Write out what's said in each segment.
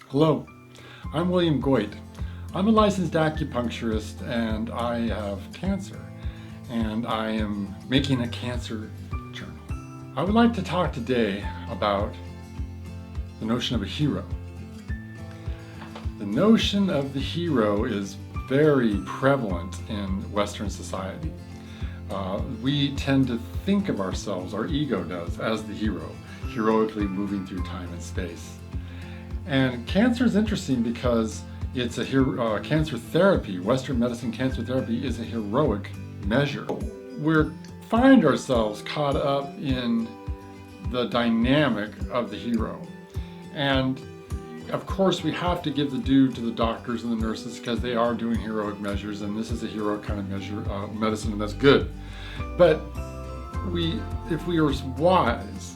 Hello, I'm William Goit. I'm a licensed acupuncturist and I have cancer, and I am making a cancer journal. I would like to talk today about the notion of a hero. The notion of the hero is very prevalent in Western society. We tend to think of ourselves, our ego does, as the hero, heroically moving through time and space. And cancer is interesting because it's a cancer therapy. Western medicine cancer therapy is a heroic measure. We find ourselves caught up in the dynamic of the hero. And of course, we have to give the due to the doctors and the nurses because they are doing heroic measures, and this is a heroic kind of measure, medicine, and that's good. But if we are wise,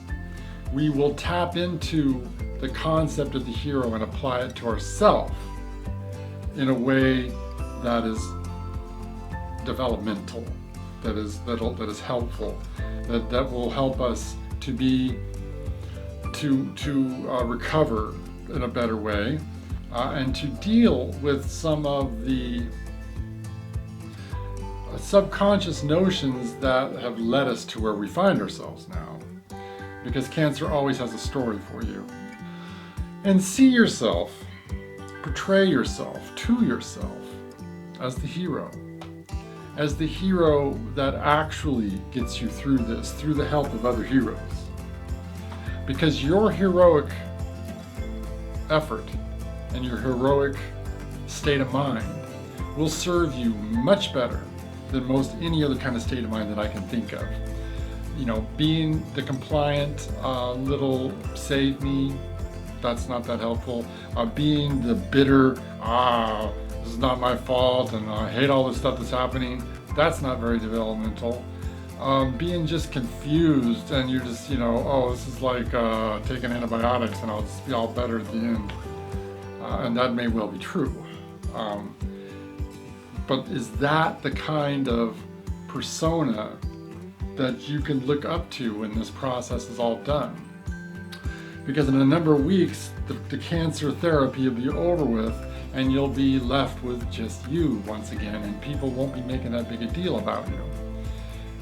we will tap into the concept of the hero and apply it to ourselves in a way that is developmental, that is helpful, that will help us to recover in a better way, and to deal with some of the subconscious notions that have led us to where we find ourselves now. Because cancer always has a story for you. And see yourself, portray yourself to yourself as the hero that actually gets you through this, through the help of other heroes. Because your heroic effort and your heroic state of mind will serve you much better than most any other kind of state of mind that I can think of. You know, being the compliant little save me, that's not that helpful. Being the bitter, this is not my fault and I hate all this stuff that's happening, that's not very developmental. Being just confused and you're just, this is like taking antibiotics and I'll just be all better at the end. And that may well be true. But is that the kind of persona that you can look up to when this process is all done? Because in a number of weeks, the cancer therapy will be over with and you'll be left with just you once again, and people won't be making that big a deal about you.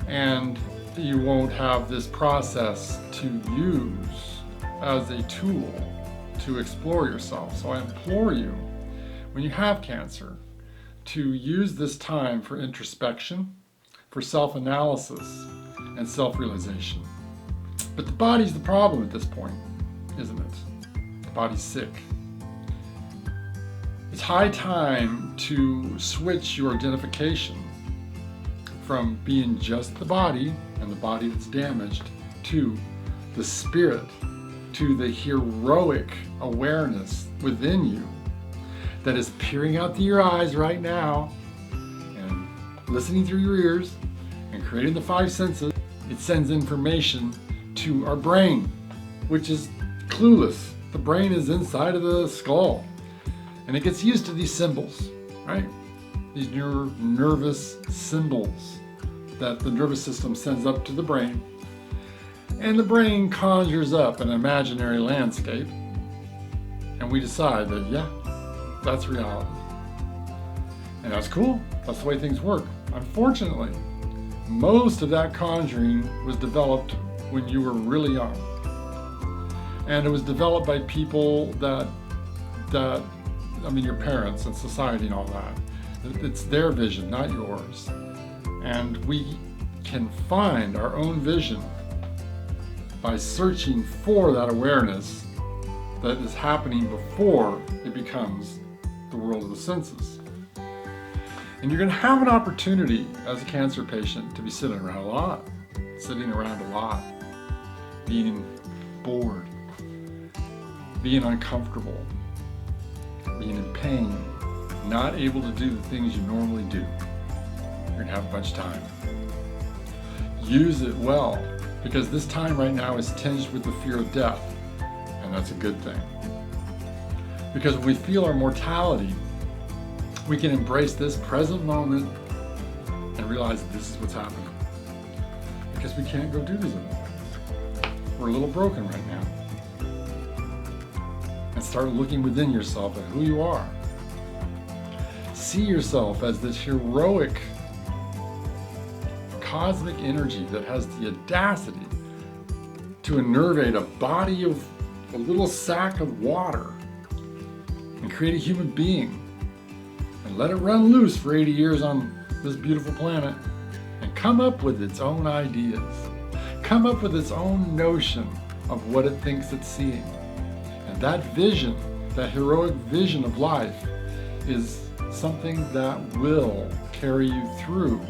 And you won't have this process to use as a tool to explore yourself. So I implore you, when you have cancer, to use this time for introspection, for self-analysis, and self-realization. But the body's the problem at this point, isn't it? The body's sick. It's high time to switch your identification from being just the body and the body that's damaged to the spirit, to the heroic awareness within you that is peering out through your eyes right now and listening through your ears and creating the five senses. It sends information to our brain, which is clueless. The brain is inside of the skull, and it gets used to these symbols, right? These nervous symbols that the nervous system sends up to the brain, and the brain conjures up an imaginary landscape, and we decide that, yeah, that's reality. And that's cool. That's the way things work. Unfortunately, most of that conjuring was developed when you were really young. And it was developed by people your parents and society and all that. It's their vision, not yours. And we can find our own vision by searching for that awareness that is happening before it becomes the world of the senses. And you're going to have an opportunity as a cancer patient to be sitting around a lot, being bored, being uncomfortable, being in pain, not able to do the things you normally do. You're going to have a bunch of time. Use it well, because this time right now is tinged with the fear of death, and that's a good thing. Because when we feel our mortality, we can embrace this present moment and realize that this is what's happening. Because we can't go do these other things. We're a little broken right now. and start looking within yourself at who you are. See yourself as this heroic cosmic energy that has the audacity to innervate a body of a little sack of water and create a human being and let it run loose for 80 years on this beautiful planet and come up with its own ideas, come up with its own notion of what it thinks it's seeing. And that vision, that heroic vision of life, is something that will carry you through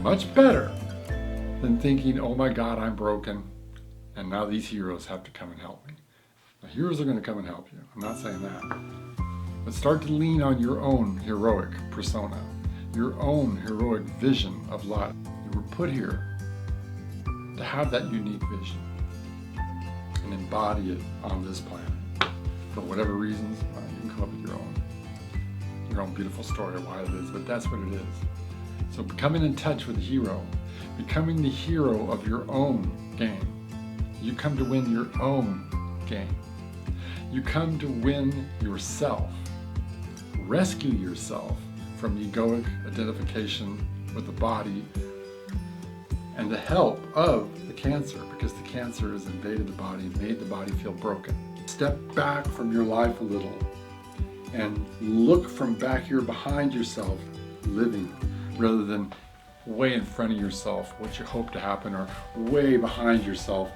much better than thinking, oh my God, I'm broken, and now these heroes have to come and help me. The heroes are going to come and help you. I'm not saying that. But start to lean on your own heroic persona, your own heroic vision of life. You were put here to have that unique vision and embody it on this planet. For whatever reasons, you can come up with your own beautiful story of why it is, but that's what it is. So becoming in touch with the hero, becoming the hero of your own game. You come to win your own game. You come to win yourself. Rescue yourself from egoic identification with the body and the help of the cancer, because the cancer has invaded the body and made the body feel broken. Step back from your life a little and look from back here behind yourself, living, rather than way in front of yourself, what you hope to happen, or way behind yourself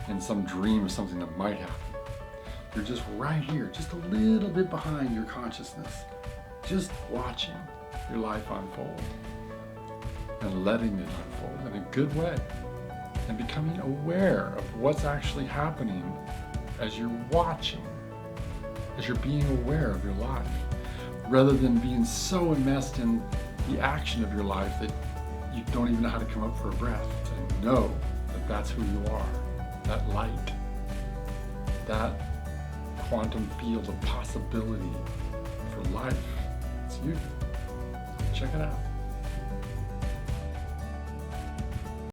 in some dream of something that might happen. You're just right here, just a little bit behind your consciousness, just watching your life unfold and letting it unfold in a good way and becoming aware of what's actually happening as you're watching, as you're being aware of your life, rather than being so immersed in the action of your life that you don't even know how to come up for a breath, and know that that's who you are, that light, that quantum field of possibility for life. It's you. Check it out.